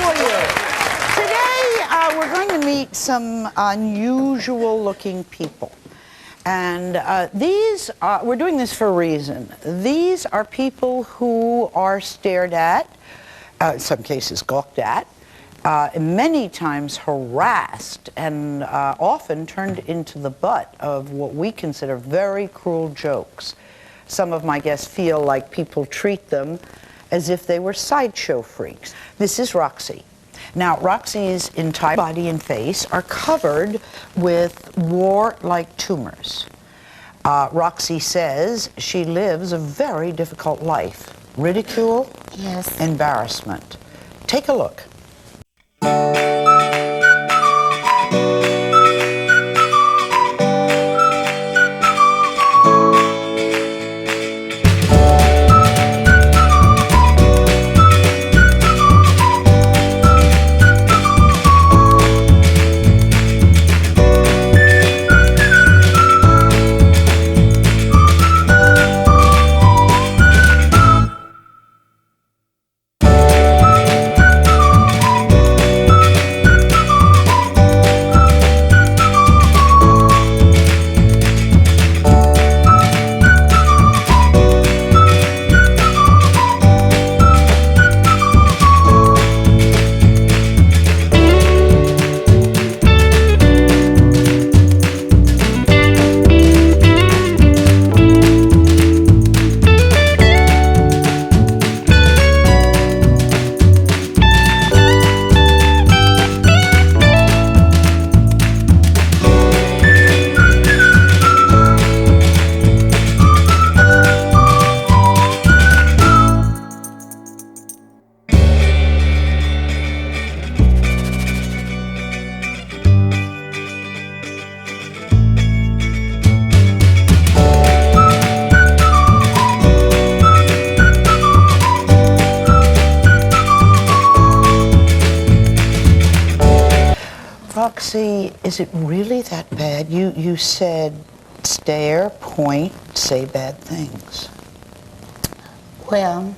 for you. Today, we're going to meet some unusual-looking people. And we're doing this for a reason. These are people who are stared at, in some cases gawked at, many times harassed, and often turned into the butt of what we consider very cruel jokes. Some of my guests feel like people treat them as if they were sideshow freaks. This is Roxy. Now, Roxy's entire body and face are covered with wart-like tumors. Roxy says she lives a very difficult life. Ridicule, yes, embarrassment. Take a look. Roxy, is it really that bad? You said stare, point, say bad things. Well,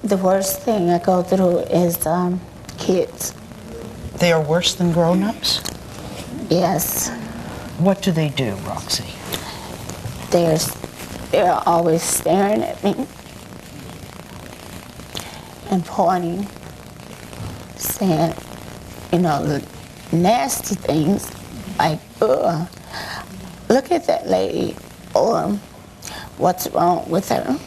the worst thing I go through is kids. They are worse than grown-ups? Yes. What do they do, Roxy? They're always staring at me and pointing, saying, you know, nasty things like, ugh, look at that lady, or what's wrong with her?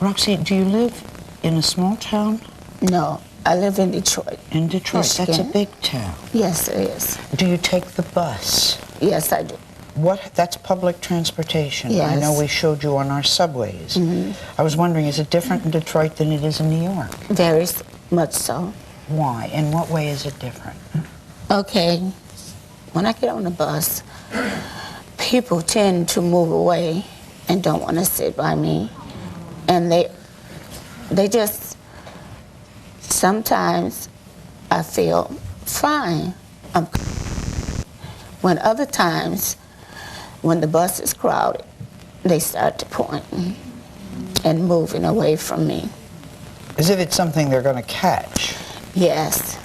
Roxy, do you live in a small town? No, I live in Detroit. In Detroit, Michigan. That's a big town. Yes, it is. Do you take the bus? Yes, I do. That's public transportation. Yes. I know we showed you on our subways. Mm-hmm. I was wondering, is it different in Detroit than it is in New York? Very much so. Why? In what way is it different? Okay, when I get on the bus, people tend to move away and don't want to sit by me. And they just, sometimes I feel fine. When other times, when the bus is crowded, they start to point and moving away from me. As if it's something they're going to catch. Yes.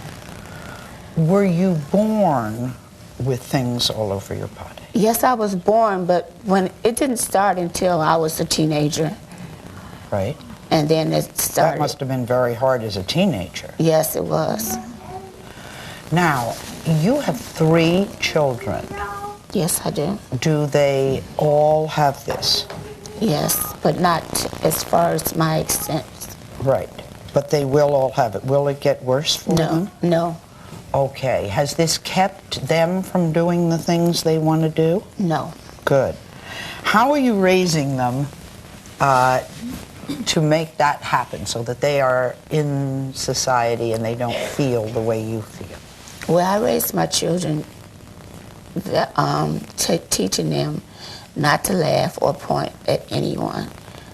Were you born with things all over your body? Yes, I was born, but when it didn't start until I was a teenager. Right. And then it started. That must have been very hard as a teenager. Yes, it was. Now, you have 3 children. Yes, I do. Do they all have this? Yes, but not as far as my extent. Right. But they will all have it. Will it get worse for them? No. Okay. Has this kept them from doing the things they want to do? No. Good. How are you raising them to make that happen so that they are in society and they don't feel the way you feel? Well, I raised my children teaching them not to laugh or point at anyone,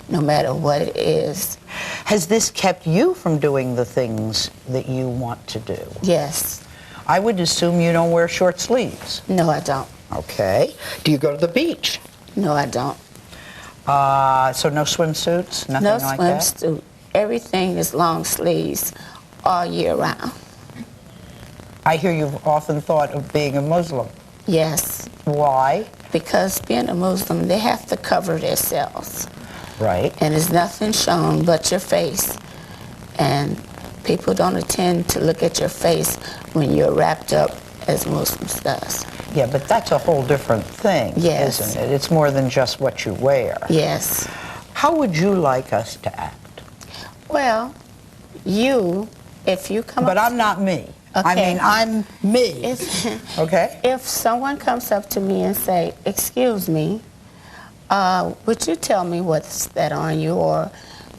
no matter what it is. Has this kept you from doing the things that you want to do? Yes. I would assume you don't wear short sleeves. No, I don't. Okay. Do you go to the beach? No, I don't. So no swimsuits, nothing like that? No swimsuit. everything is long sleeves all year round. I hear you've often thought of being a Muslim. Yes. Why? Because being a Muslim, they have to cover themselves. Right. And there's nothing shown but your face. And people don't intend to look at your face when you're wrapped up as Muslims does. Yeah, but that's a whole different thing, Yes. isn't it? It's more than just what you wear. Yes. How would you like us to act? Well, if you come But up I'm not me. I Okay. mean, I'm me. Okay? If someone comes up to me and say, "Excuse me, would you tell me what's that on you, or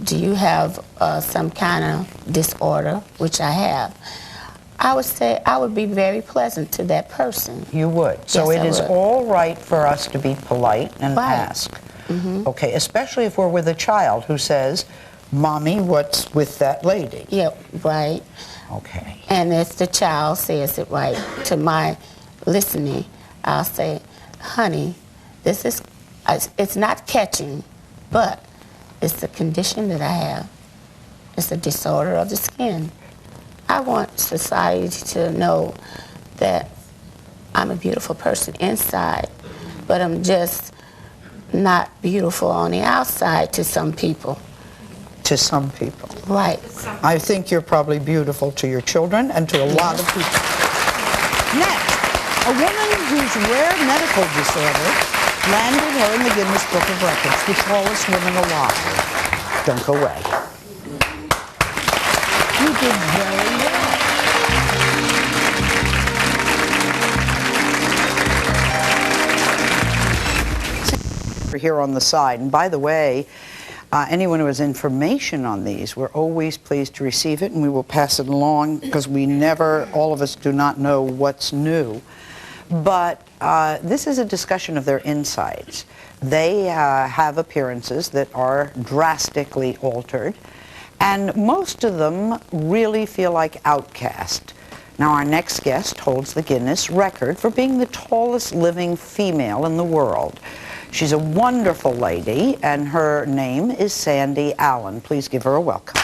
do you have some kind of disorder?" Which I have. I would say I would be very pleasant to that person. You would. So Yes, it I is would. all right for us to be polite and Right. ask. Okay, especially if we're with a child who says, "Mommy, what's with that lady?" Yeah, right. Okay. And if the child says it right to my listening, I'll say, "Honey, it's not catching, but it's the condition that I have. It's a disorder of the skin. I want society to know that I'm a beautiful person inside, but I'm just not beautiful on the outside to some people." To some people. Right. I think you're probably beautiful to your children and to a lot of people. Next, a woman whose rare medical disorder landed her in the Guinness Book of Records, the tallest woman alive. Don't go away. You did very well. Here on the side, and by the way, anyone who has information on these, we're always pleased to receive it, and we will pass it along because all of us do not know what's new. But this is a discussion of their insides. They have appearances that are drastically altered, and most of them really feel like outcast. Now, our next guest holds the Guinness record for being the tallest living female in the world. She's a wonderful lady, and her name is Sandy Allen. Please give her a welcome.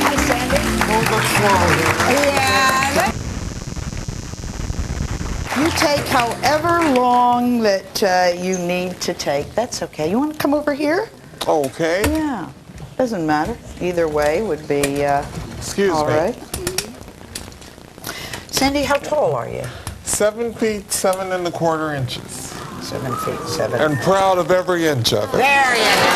Hi, Sandy. Yeah. You take however long that you need to take. That's okay. You want to come over here? Okay. Yeah. Doesn't matter. Either way would be Excuse all me. right. Sandy, how tall are you? 7 feet 7 1/4 inches. 7 feet 7. And proud of every inch of it. There you go.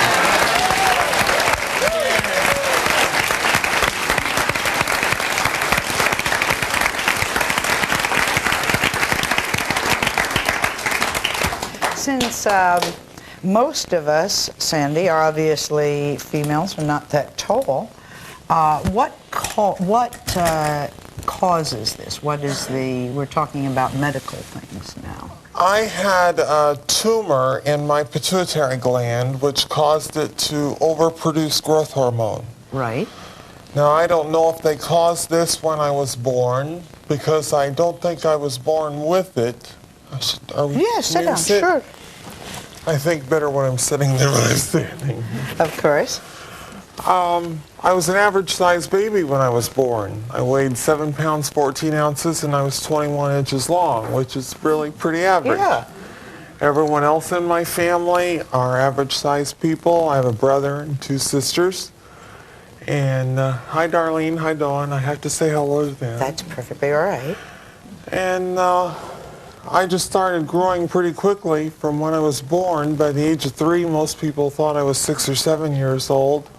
Since most of us, Sandy, are obviously females, are not that tall, what causes this? What is we're talking about medical things now. I had a tumor in my pituitary gland which caused it to overproduce growth hormone. Right. Now, I don't know if they caused this when I was born, because I don't think I was born with it. Yeah, sit down, sure. I think better when I'm sitting than when I'm standing. Of course. I was an average-sized baby when I was born. I weighed 7 pounds 14 ounces, and I was 21 inches long, which is really pretty average. Yeah. Everyone else in my family are average-sized people. I have a brother and 2 sisters. And hi, Darlene. Hi, Dawn. I have to say hello to them. That's perfectly all right. And I just started growing pretty quickly from when I was born. By the age of 3, most people thought I was 6 or 7 years old.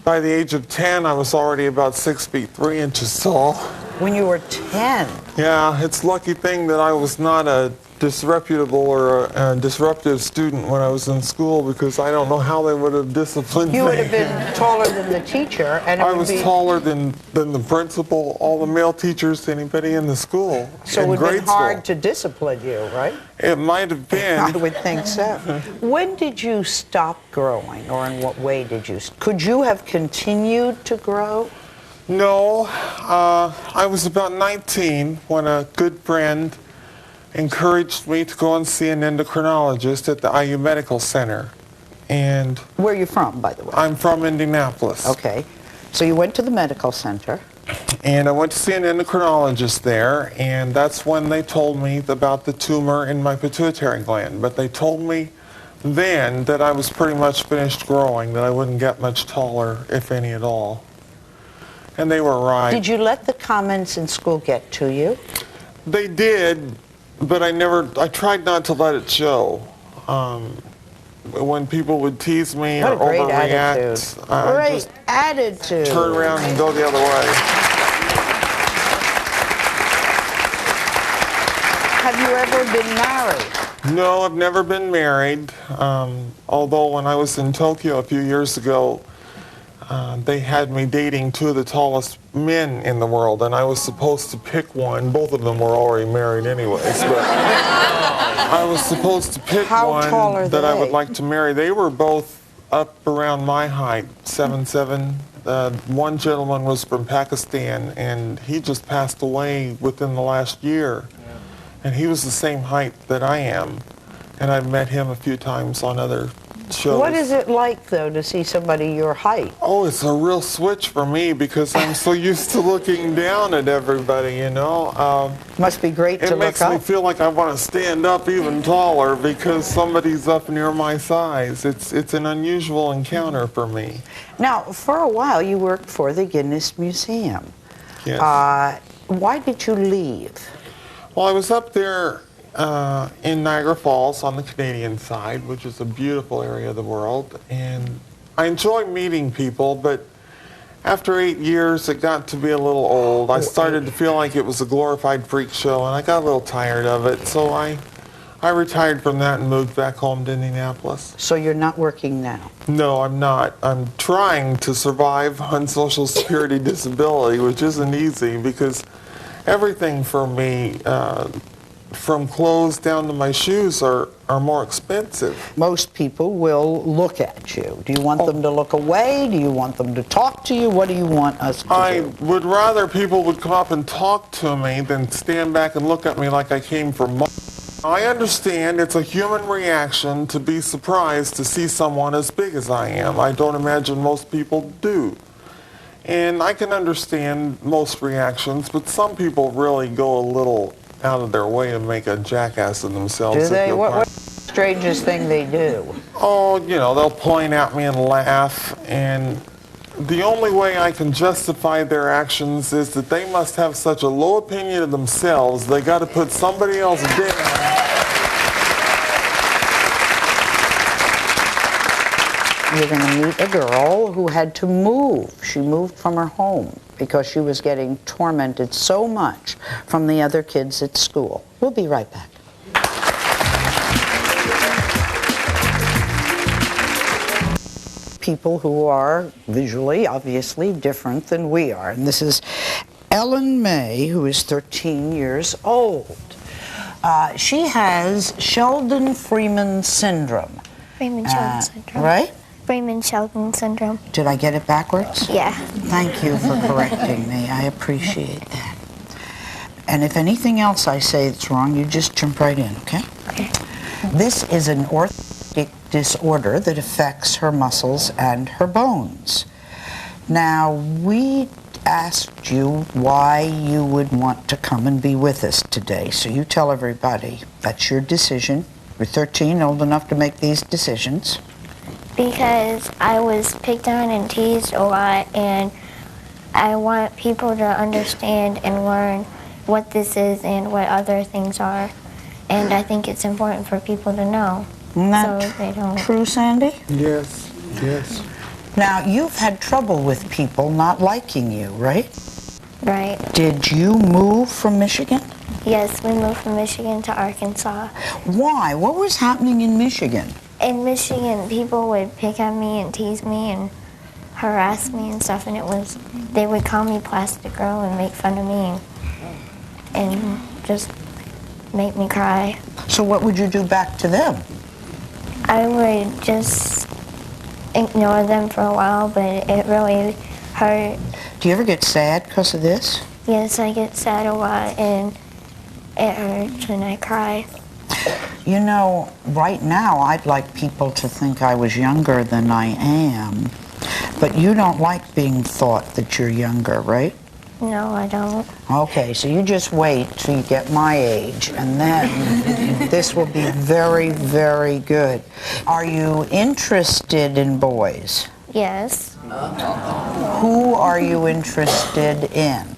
By the age of 10, I was already about 6 feet 3 inches tall. When you were 10. Yeah, it's a lucky thing that I was not a disreputable or a disruptive student when I was in school because I don't know how they would have disciplined me. You would have been taller than the teacher, and it I would was be, taller than the principal, all the male teachers, anybody in the school. so it in would have grade been hard school. to discipline you, right? It might have I been. would think so. When did you stop growing, or in what way did you? Could you have continued to grow? No, I was about 19 when a good friend encouraged me to go and see an endocrinologist at the IU Medical Center. And Where are you from, by the way? I'm from Indianapolis. Okay. So you went to the medical center. And I went to see an endocrinologist there, and that's when they told me about the tumor in my pituitary gland. But they told me then that I was pretty much finished growing, that I wouldn't get much taller, if any at all. And they were right. Did you let the comments in school get to you? They did, but I tried not to let it show. When people would tease me What or a great overreact, attitude. I Great just attitude. turn around and go the other way. Have you ever been married? No, I've never been married. Although when I was in Tokyo a few years ago, they had me dating two of the tallest men in the world, and I was supposed to pick one. Both of them were already married anyways, but I was supposed to pick How tall are one that I they? would like to marry. They were both up around my height, 7'7". One gentleman was from Pakistan, and he just passed away within the last year. And he was the same height that I am. And I've met him a few times on other shows. What is it like, though, to see somebody your height? Oh, it's a real switch for me because I'm so used to looking down at everybody, you know. Must be great to It look makes me up. feel like I want to stand up even taller because somebody's up near my size. It's an unusual encounter for me. Now, for a while, you worked for the Guinness Museum. Yes. Why did you leave? Well, I was up there in Niagara Falls on the Canadian side, which is a beautiful area of the world, and I enjoy meeting people, but after 8 years, it got to be a little old. I started to feel like it was a glorified freak show, and I got a little tired of it, so I retired from that and moved back home to Indianapolis. So you're not working now? No, I'm not. I'm trying to survive on Social Security disability, which isn't easy because everything for me, from clothes down to my shoes, are more expensive. Most people will look at you. Do you want them to look away? Do you want them to talk to you? What do you want us to I do? would rather people would come up and talk to me than stand back and look at me like I came from Mars. I understand it's a human reaction to be surprised to see someone as big as I am. I don't imagine most people do. And I can understand most reactions, but some people really go a little out of their way to make a jackass of themselves. Do if they? you'll What's the strangest thing they do? Oh, you know, they'll point at me and laugh, and the only way I can justify their actions is that they must have such a low opinion of themselves, they got to put somebody else down. You're going to meet a girl who had to move. She moved from her home because she was getting tormented so much from the other kids at school. We'll be right back. People who are visually, obviously, different than we are. And this is Ellen May, who is 13 years old. She has Sheldon-Freeman syndrome. Freeman-Sheldon syndrome. Right? Freeman-Sheldon syndrome. Did I get it backwards? Yeah. Thank you for correcting me. I appreciate that. And if anything else I say that's wrong, you just jump right in, okay? Okay. This is an orthopedic disorder that affects her muscles and her bones. Now, we asked you why you would want to come and be with us today. So you tell everybody that's your decision. You're 13, old enough to make these decisions. Because I was picked on and teased a lot, and I want people to understand and learn what this is and what other things are. And I think it's important for people to know. Isn't that so they don't. true, Sandy? Yes, yes. Now, you've had trouble with people not liking you, right? Right. Did you move from Michigan? Yes, we moved from Michigan to Arkansas. Why? What was happening in Michigan? In Michigan, people would pick on me and tease me and harass me and stuff, and they would call me plastic girl and make fun of me and just make me cry. So what would you do back to them? I would just ignore them for a while, but it really hurt. Do you ever get sad because of this? Yes, I get sad a lot, and it hurts, and I cry. You know, right now I'd like people to think I was younger than I am, but you don't like being thought that you're younger, right? No, I don't. Okay, so you just wait till you get my age, and then this will be very, very good. Are you interested in boys? Yes. Who are you interested in?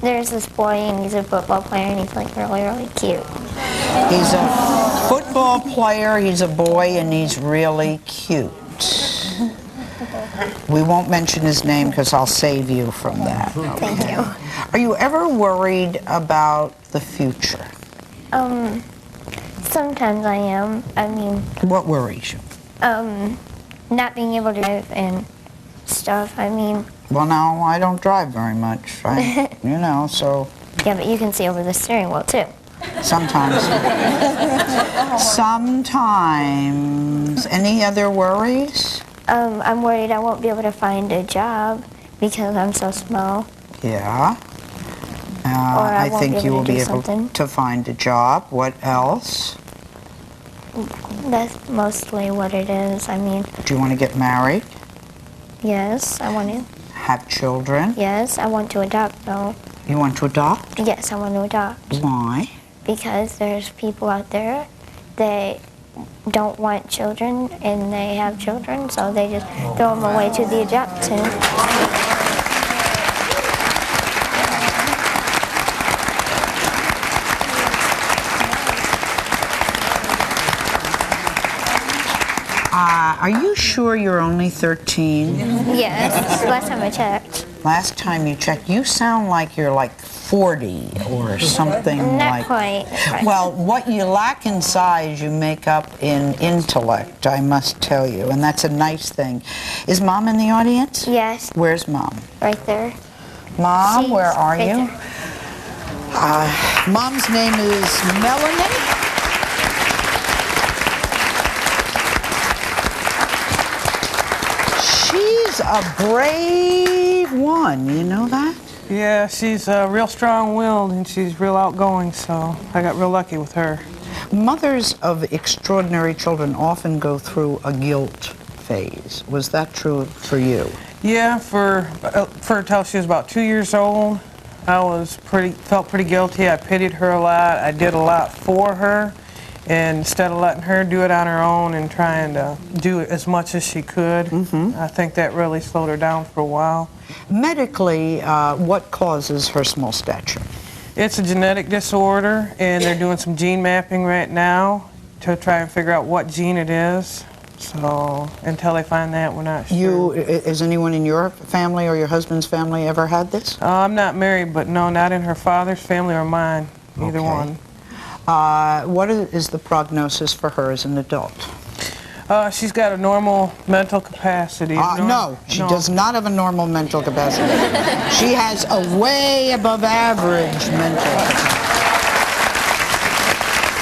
There's this boy, and he's a football player, and he's like really, really cute. He's a football player, he's a boy, and he's really cute. We won't mention his name because I'll save you from that. Thank you. Are you ever worried about the future? Sometimes I am. I mean, What worries you? not being able to drive and stuff. I mean, Well, no, I don't drive very much, right? You know, so yeah, but you can see over the steering wheel too. sometimes. Sometimes. Any other worries? I'm worried I won't be able to find a job because I'm so small. Yeah. I I won't think be you able will to be do able something. to find a job. What else? That's mostly what it is. I mean, Do you want to get married? yes, I want to. Have children? Yes, I want to adopt though. You want to adopt? Yes, I want to adopt Why? because there's people out there that don't want children and they have children, so they just throw them away to the adoption. Are you sure you're only 13? Yes, last time I checked. Last time you checked, you sound like you're like 40 or something Not like. quite. Well, what you lack in size, you make up in intellect, I must tell you, and that's a nice thing. Is Mom in the audience? Yes, Where's Mom? right there. Mom, She's where are right you? there. Mom's name is Melanie. She's a brave one, you know that? Yeah, she's real strong-willed and she's real outgoing, so I got real lucky with her. Mothers of extraordinary children often go through a guilt phase. Was that true for you? Yeah, for till she was about 2 years old, I felt pretty guilty. I pitied her a lot. I did a lot for her, and instead of letting her do it on her own and trying to do as much as she could, I think that really slowed her down for a while. Medically, what causes her small stature? It's a genetic disorder, and they're doing some gene mapping right now to try and figure out what gene it is. So until they find that, we're not sure. Has anyone in your family or your husband's family ever had this? I'm not married, but no, not in her father's family or mine, either Okay. one. What is the prognosis for her as an adult? She's got a normal mental capacity. No, she does not have a normal mental capacity. She has a way above average mental capacity.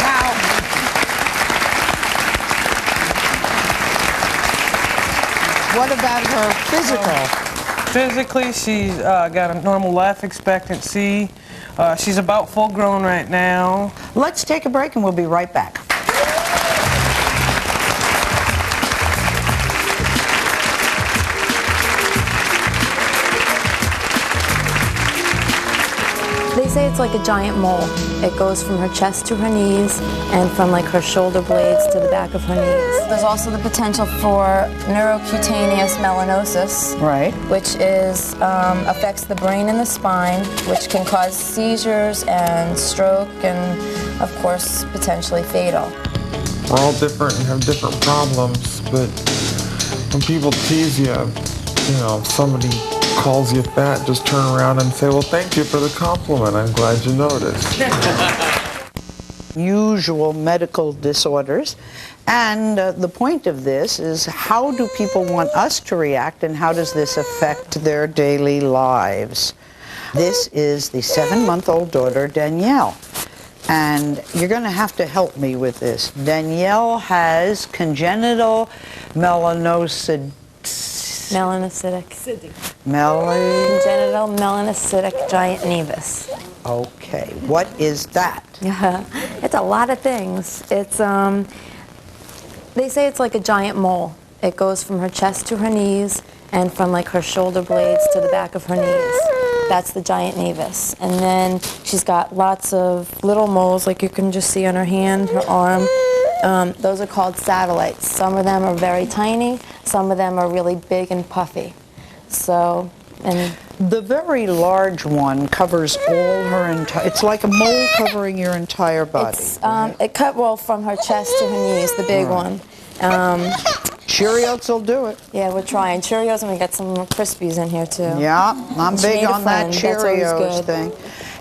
Now, what about her physical? Physically, she's got a normal life expectancy. She's about full grown right now. Let's take a break and we'll be right back. They say it's like a giant mole. It goes from her chest to her knees and from like her shoulder blades to the back of her knees. There's also the potential for neurocutaneous melanosis, Right. which is affects the brain and the spine, which can cause seizures and stroke and, of course, potentially fatal. We're all different and have different problems, but when people tease you, you know, somebody calls you fat, just turn around and say, well, thank you for the compliment. I'm glad you noticed. Usual medical disorders. And the point of this is, how do people want us to react, and how does this affect their daily lives? This is the 7-month-old daughter, Danielle. And you're going to have to help me with this. Danielle has congenital melanocytic. Congenital melanocytic giant nevus. Okay, what is that? It's a lot of things. It's they say it's like a giant mole. It goes from her chest to her knees, and from like her shoulder blades to the back of her knees. That's the giant nevus. And then she's got lots of little moles, like you can just see on her hand, her arm. Those are called satellites. Some of them are very tiny. Some of them are really big and puffy. So, and the very large one covers all her entire, it's like a mole covering your entire body. it's, it cut well from her chest to her knees, the big one. Cheerios will do it. Yeah, we're trying Cheerios, and we got some Crispies in here too. Yeah, I'm She big made a on that friend. That's always Cheerios good. thing.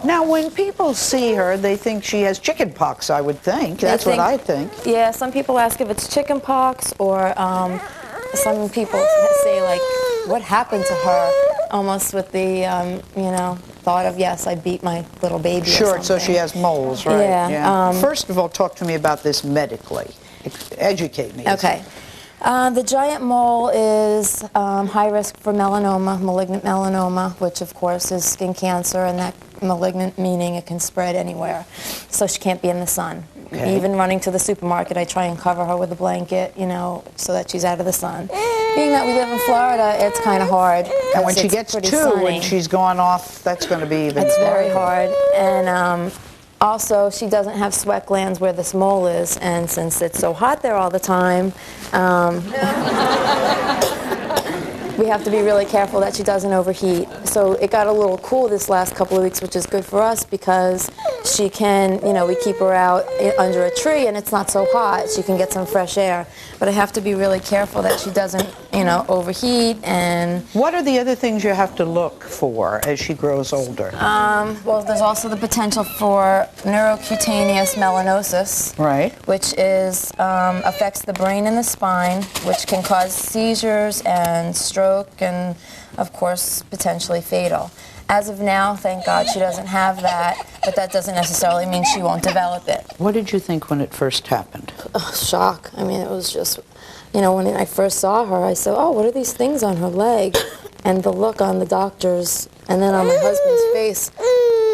Now, when people see her, they think she has chicken pox, I would think. That's what I think. Yeah, some people ask if it's chicken pox, or some people say, like, what happened to her? Almost with the, you know, thought of, yes, I beat my little baby. Sure, so she has moles, right? Yeah. First of all, talk to me about this medically. Educate me. Okay. The giant mole is high risk for melanoma, malignant melanoma, which of course is skin cancer, and that malignant meaning it can spread anywhere. So she can't be in the sun. Okay. Even running to the supermarket, I try and cover her with a blanket, you know, so that she's out of the sun. Being that we live in Florida, it's kind of hard. And when she it's gets pretty 2, sunny. when she's gone off, that's going to be even It's very hard. And also, she doesn't have sweat glands where this mole is, and since it's so hot there all the time, we have to be really careful that she doesn't overheat. So it got a little cool this last couple of weeks, which is good for us because she can, you know, we keep her out under a tree and it's not so hot. She can get some fresh air. But I have to be really careful that she doesn't, you know, overheat. And what are the other things you have to look for as she grows older? well, there's also the potential for neurocutaneous melanosis, Right. which is affects the brain and the spine, which can cause seizures and stroke, and of course potentially fatal. As of now, thank God she doesn't have that, but that doesn't necessarily mean she won't develop it. What did you think when it first happened? Shock. I mean, it was just, you know, when I first saw her, I said, oh, what are these things on her leg? And the look on the doctors, and then on my husband's face.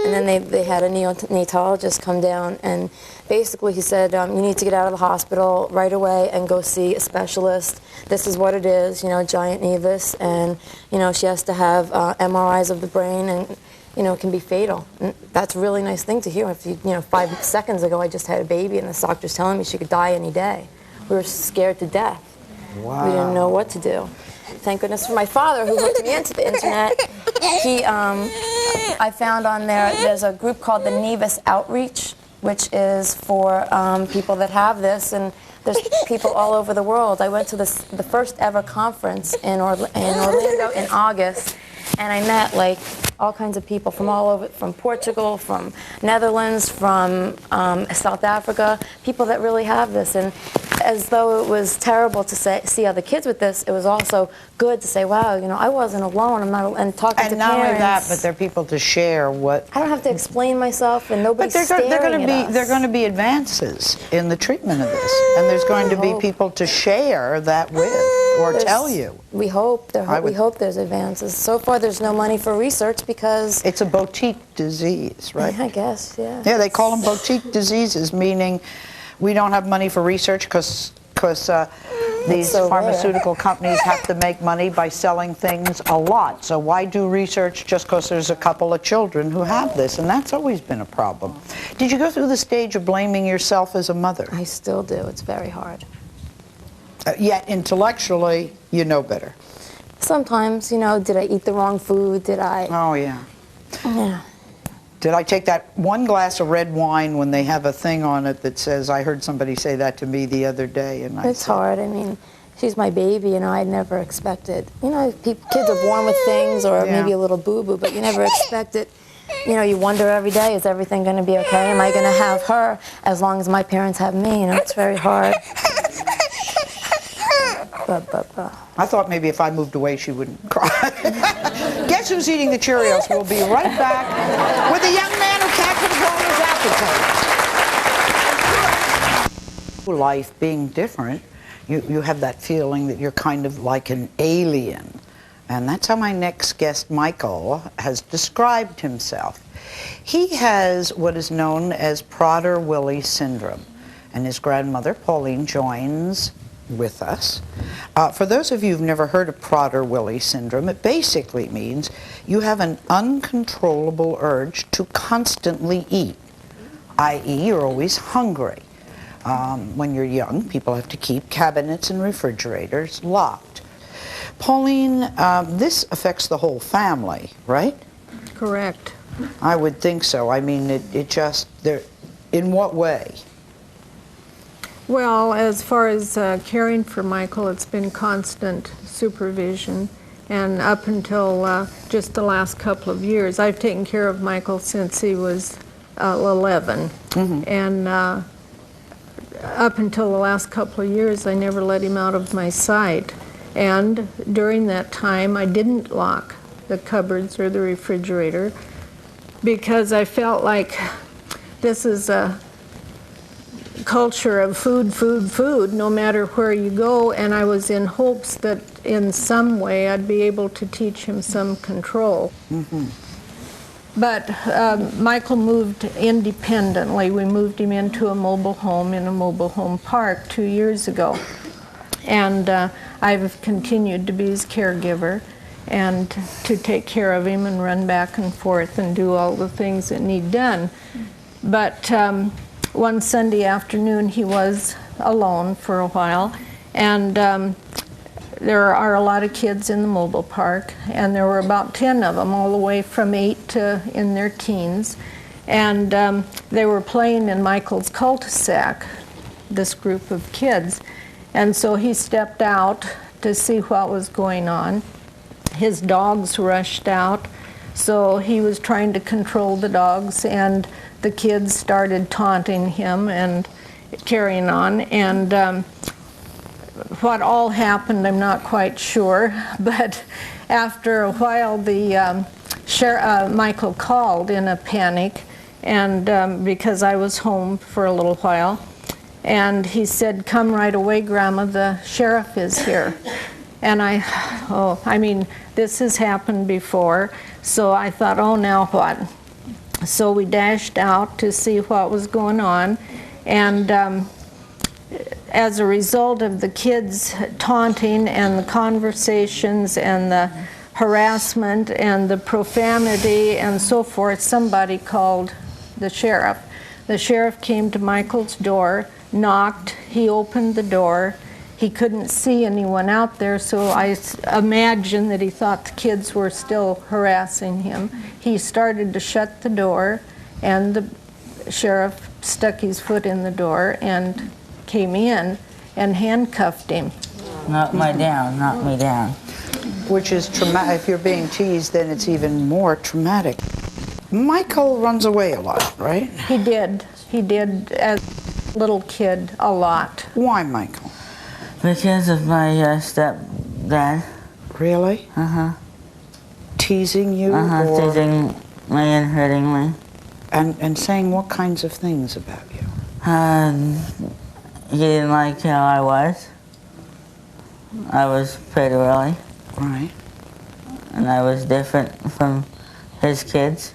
And then they had a neonatologist come down, and basically he said, you need to get out of the hospital right away and go see a specialist. This is what it is, you know, giant nevus, and, you know, she has to have MRIs of the brain, and, you know, it can be fatal. And that's a really nice thing to hear. If you know, 5 seconds ago I just had a baby and the doctor's telling me she could die any day. We were scared to death. Wow. We didn't know what to do. Thank goodness for my father, who hooked me into the internet. I found on there's a group called the Nevus Outreach, which is for people that have this, and there's people all over the world. I went to the first ever conference in Orlando in August, and I met like all kinds of people from all over, from Portugal, from Netherlands, from South Africa, people that really have this. And as though it was terrible to see other kids with this, it was also good to say, wow, you know, I wasn't alone. I'm not, and talking to And not parents. only that, but they're people to share what. I don't have to explain myself, and nobody's But staring there at are going us. to be advances in the treatment of this, and there's going to be people to share that with or tell you. We hope. We hope there's advances. So far, there's no money for research because It's a boutique disease, right? I guess, yeah. Yeah, they call them boutique diseases, meaning we don't have money for research because these so pharmaceutical companies have to make money by selling things a lot. So why do research just because there's a couple of children who have this? And that's always been a problem. Did you go through the stage of blaming yourself as a mother? I still do. It's very hard. Yet intellectually, you know better. Sometimes, you know, did I eat the wrong food? Did I? Oh, yeah. Yeah. Did I take that one glass of red wine when they have a thing on it that says, I heard somebody say that to me the other day, and I It's said, hard. I mean, she's my baby, you know, I never expected. You know, kids are born with things or maybe a little boo-boo, but you never expect it. You know, you wonder every day, is everything going to be okay? Am I going to have her as long as my parents have me? You know, it's very hard. I thought maybe if I moved away, she wouldn't cry. Guess who's eating the Cheerios? We'll be right back with a young man who can't control his appetite. Life being different, you have that feeling that you're kind of like an alien. And that's how my next guest, Michael, has described himself. He has what is known as Prader-Willi syndrome, and his grandmother, Pauline, joins with us. For those of you who've never heard of Prader-Willi syndrome, it basically means you have an uncontrollable urge to constantly eat, i.e. you're always hungry. When you're young, people have to keep cabinets and refrigerators locked. Pauline, this affects the whole family, right? Correct. I would think so. I mean, it just, in what way? Well, as far as caring for Michael, it's been constant supervision. And up until just the last couple of years, I've taken care of Michael since he was 11. And up until the last couple of years, I never let him out of my sight. And during that time, I didn't lock the cupboards or the refrigerator because I felt like this is a culture of food, food, food, no matter where you go, and I was in hopes that in some way I'd be able to teach him some control. But Michael moved independently. We moved him into a mobile home in a mobile home park 2 years ago. And I've continued to be his caregiver and to take care of him and run back and forth and do all the things that need done. But one Sunday afternoon he was alone for a while, and there are a lot of kids in the mobile park, and there were about 10 of them, all the way from 8 to in their teens. And they were playing in Michael's cul-de-sac, this group of kids. And so he stepped out to see what was going on. His dogs rushed out, so he was trying to control the dogs, and the kids started taunting him and carrying on. And what all happened, I'm not quite sure, but after a while, Michael called in a panic, and because I was home for a little while, and he said, "Come right away, Grandma, the sheriff is here." And I mean, this has happened before, so I thought, oh, now what? So we dashed out to see what was going on, and as a result of the kids taunting and the conversations and the harassment and the profanity and so forth, somebody called the sheriff. The sheriff came to Michael's door, knocked, he opened the door. He couldn't see anyone out there, so I imagine that he thought the kids were still harassing him. He started to shut the door, and the sheriff stuck his foot in the door and came in and handcuffed him. Knock me down. Which is traumatic. If you're being teased, then it's even more traumatic. Michael runs away a lot, right? He did. He did as a little kid a lot. Why, Michael? Because of my stepdad. Really? Teasing you? Or Teasing me and hurting me. And saying what kinds of things about you? He didn't like how I was. I was pretty early. Right. And I was different from his kids.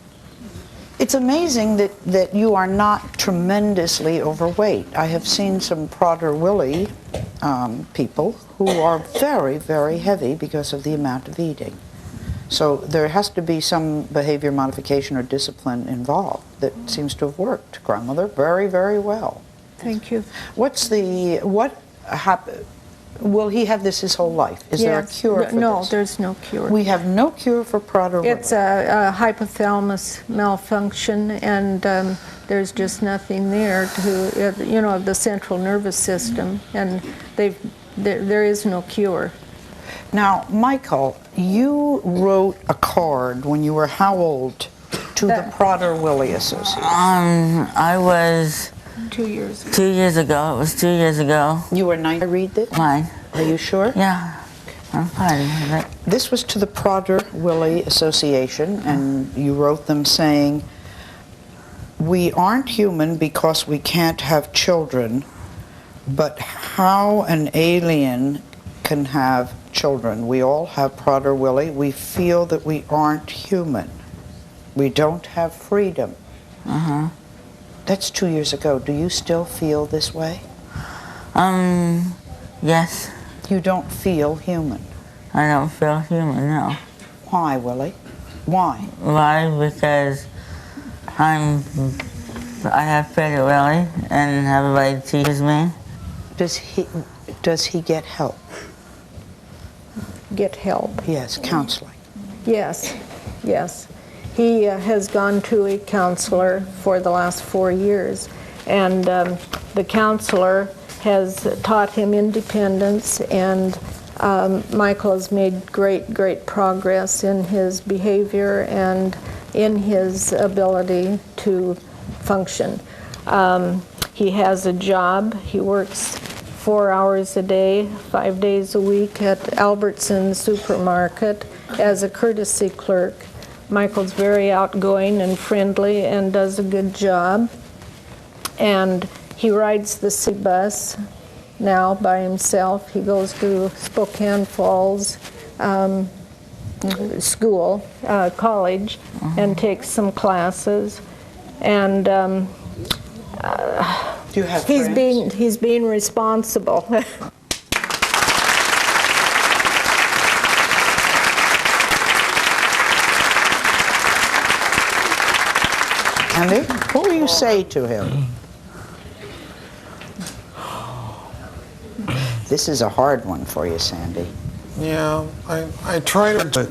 It's amazing that you are not tremendously overweight. I have seen some Prader-Willi people who are very, very heavy because of the amount of eating. So there has to be some behavior modification or discipline involved that seems to have worked, grandmother, very, very well. Thank you. Will he have this his whole life? Is there a cure for No, this? there's no cure. We have no cure for Prader-Willi. It's a hypothalamus malfunction, and there's just nothing there to, the central nervous system. And they've there is no cure. Now, Michael, you wrote a card when you were how old to the Prader-Willi Association? I was 2 years. 2 years ago. It was 2 years ago. You were 9. I read this? Fine. Are you sure? Yeah, I'm fine with it. This was to the Prader-Willi Association, and you wrote them saying, "We aren't human because we can't have children, but how an alien can have children. We all have Prader-Willi. We feel that we aren't human. We don't have freedom." That's 2 years ago. Do you still feel this way? Yes. You don't feel human. I don't feel human, no. Why, Willie? Why? Why? Because I have Prader-Willi and everybody teaches me. Does he get help? Get help. Yes, counseling. Yes, yes. He has gone to a counselor for the last 4 years, and the counselor has taught him independence, and Michael has made great progress in his behavior and in his ability to function. He has a job. He works 4 hours a day, 5 days a week at Albertsons supermarket as a courtesy clerk. Michael's very outgoing and friendly and does a good job. And he rides the city bus now by himself. He goes to Spokane Falls school, college, and takes some classes. And Do you have friends? he's being responsible. Andy, what will you say to him? This is a hard one for you, Sandy. Yeah, I try to, but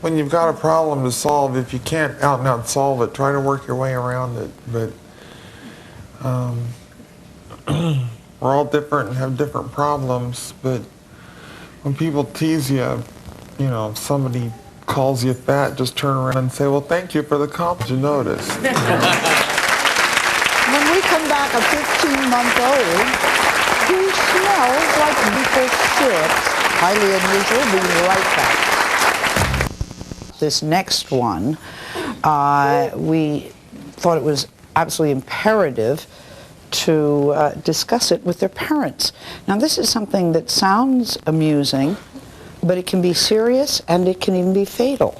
when you've got a problem to solve, if you can't out and out solve it, try to work your way around it. But we're all different and have different problems, but when people tease you, you know, if somebody calls you fat, just turn around and say, well, thank you for the compliment, you noticed. When we come back, a 15-month-old who smells like maple syrup. Highly unusual. We'll be right back. This next one, we thought it was absolutely imperative to discuss it with their parents. Now, this is something that sounds amusing, but it can be serious and it can even be fatal.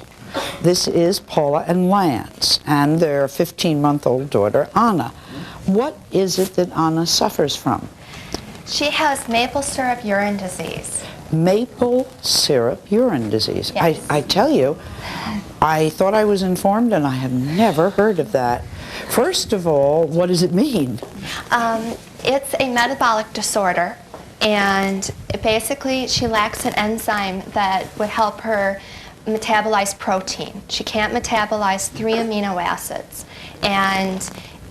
This is Paula and Lance and their 15-month-old daughter, Anna. What is it that Anna suffers from? She has maple syrup urine disease. Maple syrup urine disease. Yes. I tell you, I thought I was informed and I have never heard of that. First of all, what does it mean? It's a metabolic disorder, and basically she lacks an enzyme that would help her metabolize protein. She can't metabolize 3 amino acids, and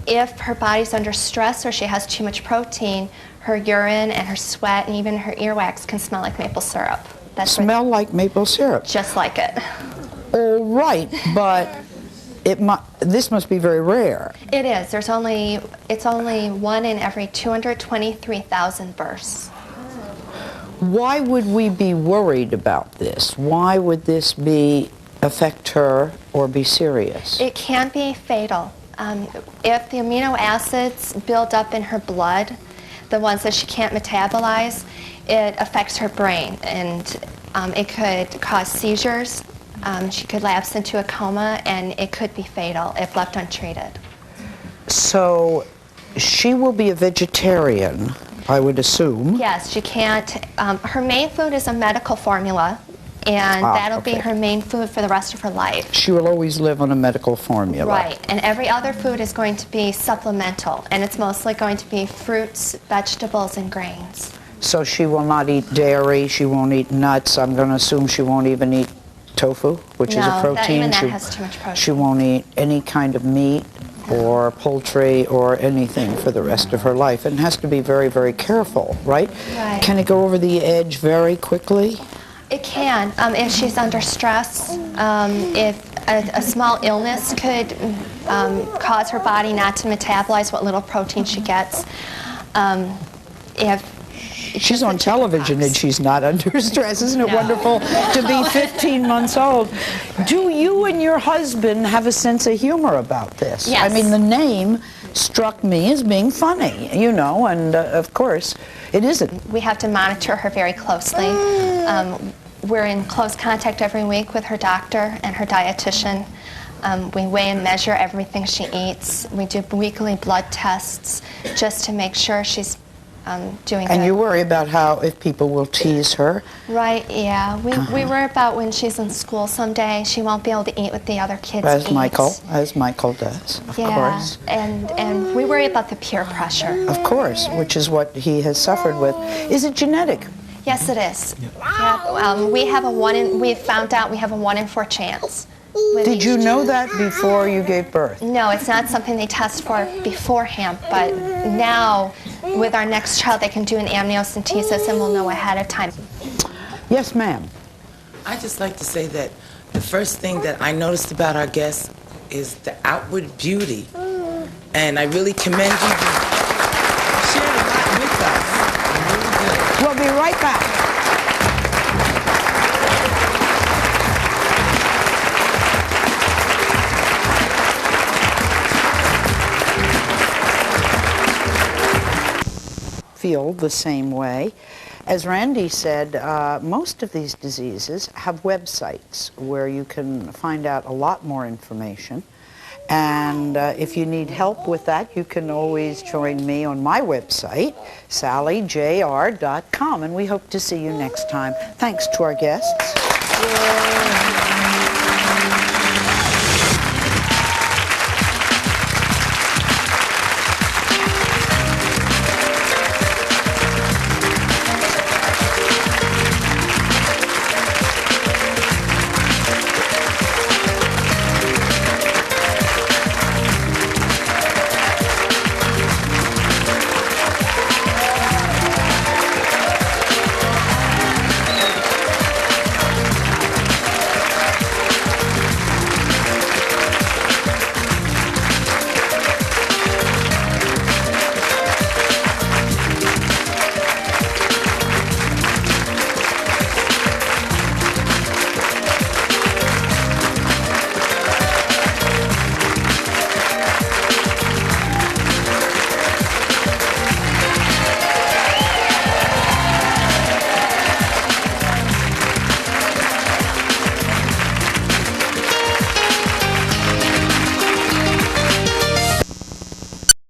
if her body's under stress or she has too much protein, her urine and her sweat and even her earwax can smell like maple syrup. Smell like maple syrup? Just like it. All right, but this must be very rare. It is. It's only 1 in every 223,000 births. Why would we be worried about this? Why would this affect her or be serious? It can be fatal. If the amino acids build up in her blood, the ones that she can't metabolize, it affects her brain, and it could cause seizures. She could lapse into a coma, and it could be fatal if left untreated. So she will be a vegetarian, I would assume. Yes, she can't. Her main food is a medical formula, and that'll be her main food for the rest of her life. She will always live on a medical formula. Right, and every other food is going to be supplemental, and it's mostly going to be fruits, vegetables, and grains. So she will not eat dairy, she won't eat nuts. I'm going to assume she won't even eat tofu, which is a protein. Even that has too much protein. She won't eat any kind of meat. or poultry or anything for the rest of her life, and has to be very, very careful, right? Right. Can it go over the edge very quickly? It can, if she's under stress, if a small illness could cause her body not to metabolize what little protein she gets. If She's on television and she's not under stress. Isn't it wonderful to be 15 months old? Do you and your husband have a sense of humor about this? Yes. I mean, the name struck me as being funny, you know, and of course it isn't. we have to monitor her very closely. We're in close contact every week with her doctor and her dietitian. We weigh and measure everything she eats. We do weekly blood tests just to make sure she's doing And good. you worry about how, if people will tease her. Right, yeah. We worry about when she's in school someday, she won't be able to eat what the other kids As eat. Michael does, of course. And we worry about the peer pressure. Of course, which is what he has suffered with. Is it genetic? Yes, it is. Yeah, we found out we have a 1 in 4 chance. with Did each you know child. that before you gave birth? No, it's not something they test for beforehand, but now with our next child they can do an amniocentesis and we'll know ahead of time. Yes, ma'am. I just like to say that the first thing that I noticed about our guests is the outward beauty. And I really commend you. You shared a lot with us. Really good. We'll be right back. Feel the same way. As Randy said, most of these diseases have websites where you can find out a lot more information. And if you need help with that, you can always join me on my website, sallyjr.com. And we hope to see you next time. Thanks to our guests.